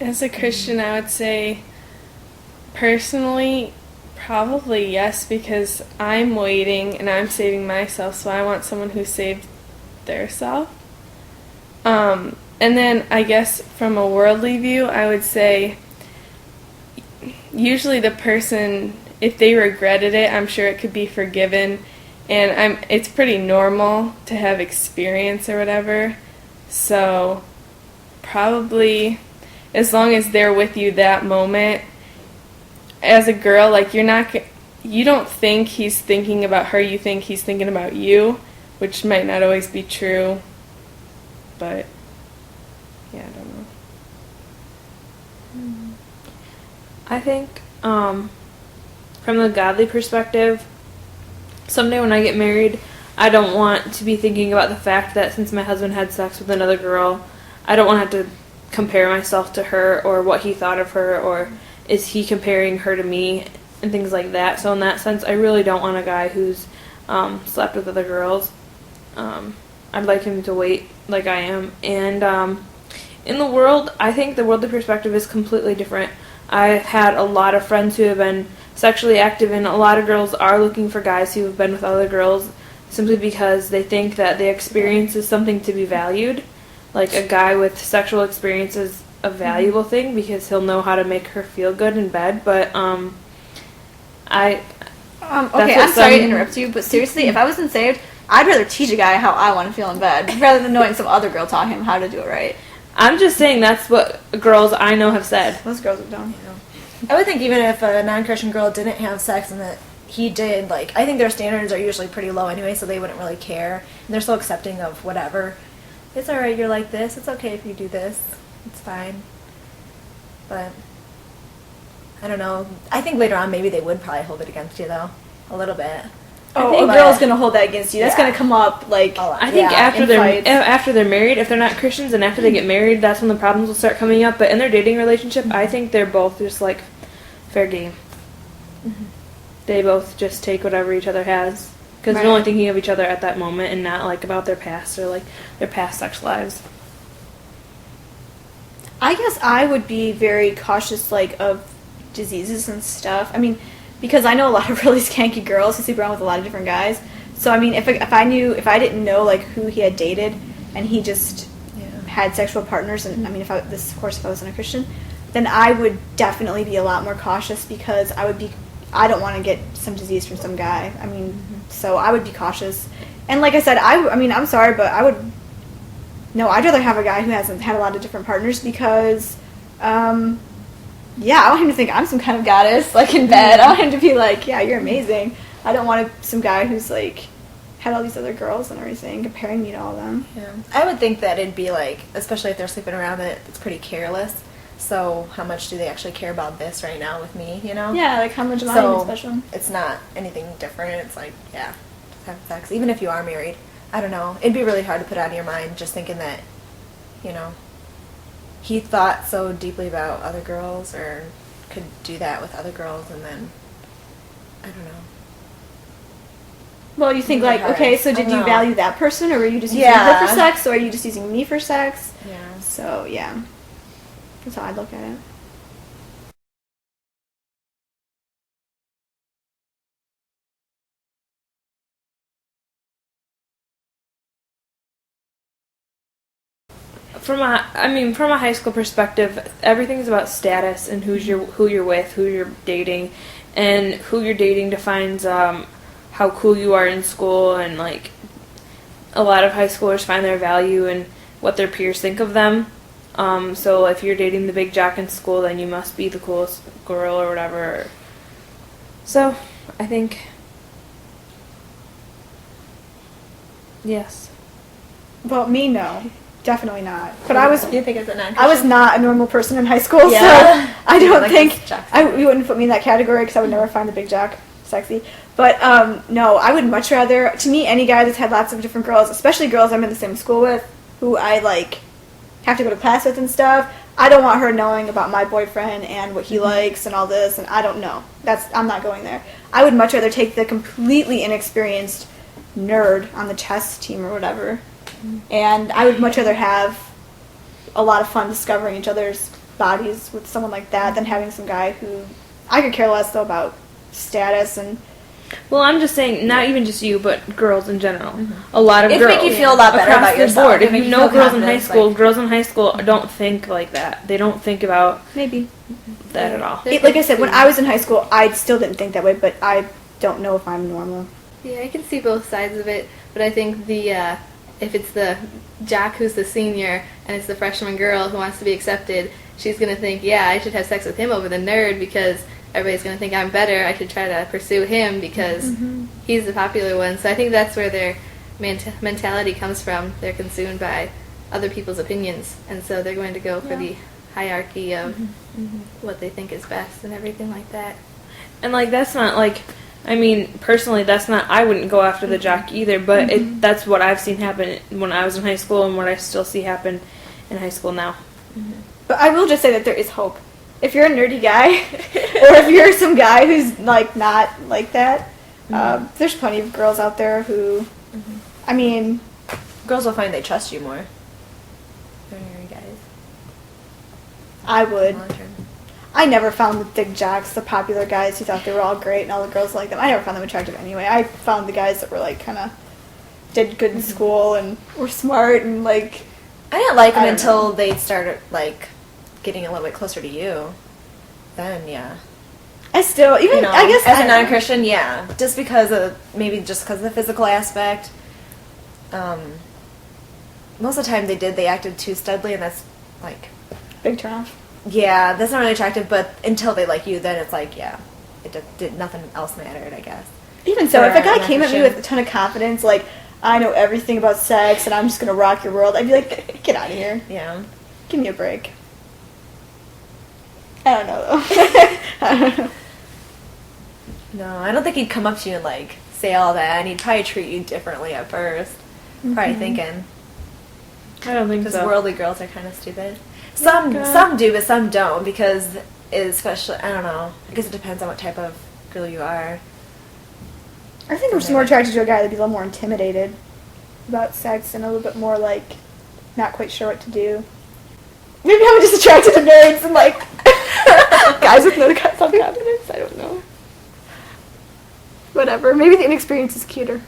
As a Christian, I would say, personally, probably yes, because I'm waiting and I'm saving myself, so I want someone who saved their self. And then I guess from a worldly view, I would say usually the person, if they regretted it, I'm sure it could be forgiven, and it's pretty normal to have experience or whatever. So probably as long as they're with you that moment. As a girl, like you don't think he's thinking about her, you think he's thinking about you, which might not always be true. But yeah, I don't know. I think from the godly perspective, someday when I get married, I don't want to be thinking about the fact that since my husband had sex with another girl, I don't want to have to compare myself to her or what he thought of her or is he comparing her to me and things like that. So in that sense, I really don't want a guy who's slept with other girls. I'd like him to wait like I am. And in the world, I think the worldly perspective is completely different. I've had a lot of friends who have been sexually active, and a lot of girls are looking for guys who have been with other girls simply because they think that the experience is something to be valued. Like a guy with sexual experience is a valuable thing because he'll know how to make her feel good in bed. But okay, I'm sorry to interrupt you, but seriously, if I wasn't saved, I'd rather teach a guy how I want to feel in bed rather than knowing some other girl taught him how to do it right. I'm just saying that's what girls I know have said. Most girls have done. I would think even if a non-Christian girl didn't have sex and that he did, like, I think their standards are usually pretty low anyway, so they wouldn't really care. And they're so accepting of whatever. It's alright, you're like this. It's okay if you do this. It's fine. But, I don't know. I think later on maybe they would probably hold it against you, though. A little bit. Oh, a girl's gonna hold that against you. That's gonna come up like I think after they're married, if they're not Christians, and after they get married, that's when the problems will start coming up. But in their dating relationship, I think they're both just like fair game. Mm-hmm. They both just take whatever each other has because they're only thinking of each other at that moment and not like about their past or like their past sex lives. I guess I would be very cautious like of diseases and stuff. I mean, because I know a lot of really skanky girls who sleep around with a lot of different guys. So, I mean, if I didn't know, like, who he had dated and he just had sexual partners, and, I mean, if I wasn't a Christian, then I would definitely be a lot more cautious because I don't want to get some disease from some guy. I mean, so I would be cautious. And like I said, I mean, I'm sorry, but I'd rather have a guy who hasn't had a lot of different partners because, I want him to think I'm some kind of goddess, like, in bed. I want him to be like, yeah, you're amazing. I don't want some guy who's, like, had all these other girls and everything, comparing me to all of them. Yeah. I would think that it'd be, like, especially if they're sleeping around, that it's pretty careless. So how much do they actually care about this right now with me, you know? Yeah, like, how much am I even special? It's not anything different. It's like, yeah, just have sex. Even if you are married. I don't know. It'd be really hard to put out of your mind just thinking that, you know, he thought so deeply about other girls or could do that with other girls and then, I don't know. Well, you think like, okay, so did you value that person or were you just using her for sex or are you just using me for sex? Yeah. So, yeah. That's how I'd look at it. From a high school perspective, everything's about status and who you're with, who you're dating, and who you're dating defines how cool you are in school. And like a lot of high schoolers find their value in what their peers think of them. So if you're dating the big jock in school, then you must be the coolest girl or whatever. So I think yes. Well, me, no. Definitely not. But I was You think it's a non-Christian? I was not a normal person in high school, so I don't think you wouldn't put me in that category because I would never find the big jock sexy. But no, I would much rather. To me, any guy that's had lots of different girls, especially girls I'm in the same school with, who I like have to go to class with and stuff. I don't want her knowing about my boyfriend and what he likes and all this, and I don't know. I'm not going there. I would much rather take the completely inexperienced nerd on the chess team or whatever. And I would much rather have a lot of fun discovering each other's bodies with someone like that than having some guy who I could care less though about status and. Well, I'm just saying, not even just you, but girls in general. A lot of It'd girls. make you feel a lot better across about the yourself. board. If It'd you make know you feel girls in high confident, school, like- girls in high school don't think like that. They don't think about Maybe. that at all. Like I said, when I was in high school, I still didn't think that way, but I don't know if I'm normal. Yeah, I can see both sides of it, but I think if it's the jock who's the senior and it's the freshman girl who wants to be accepted, she's going to think, yeah, I should have sex with him over the nerd because everybody's going to think I'm better. I should try to pursue him because he's the popular one. So I think that's where their mentality comes from. They're consumed by other people's opinions, and so they're going to go for the hierarchy of what they think is best and everything like that. And, like, that's not, like, I mean, personally, that's not, I wouldn't go after the jock either, but that's what I've seen happen when I was in high school and what I still see happen in high school now. But I will just say that there is hope. If you're a nerdy guy, or if you're some guy who's, like, not like that, there's plenty of girls out there who, I mean... Girls will find they trust you more. Than you guys. I would. Long term. I never found the big jocks, the popular guys who thought they were all great and all the girls liked them. I never found them attractive anyway. I found the guys that were, like, kind of did good in school and were smart and, like... I didn't like them I don't until know. they started, like, getting a little bit closer to you. Then, yeah. I still, even, You know, I guess... as I a don't know. non-Christian, yeah. Just because of the physical aspect. Most of the time they acted too studly, and that's, like... Big turnoff. Yeah, that's not really attractive, but until they like you, then it's like, yeah. It did nothing else mattered, I guess. Even so, if a guy Yeah, came for at me sure. with a ton of confidence, like, I know everything about sex and I'm just going to rock your world, I'd be like, get out of here. Yeah. Give me a break. I don't know, though. I don't know. No, I don't think he'd come up to you and, like, say all that, and he'd probably treat you differently at first. Probably thinking. I don't think Because so. worldly girls are kind of stupid. Some do, but some don't, because especially, I don't know, I guess it depends on what type of girl you are. I think I'm just more attracted to a guy that'd be a little more intimidated about sex and a little bit more, like, not quite sure what to do. Maybe I'm just attracted to nerds and, like, guys with no self-confidence. I don't know. Whatever. Maybe the inexperience is cuter.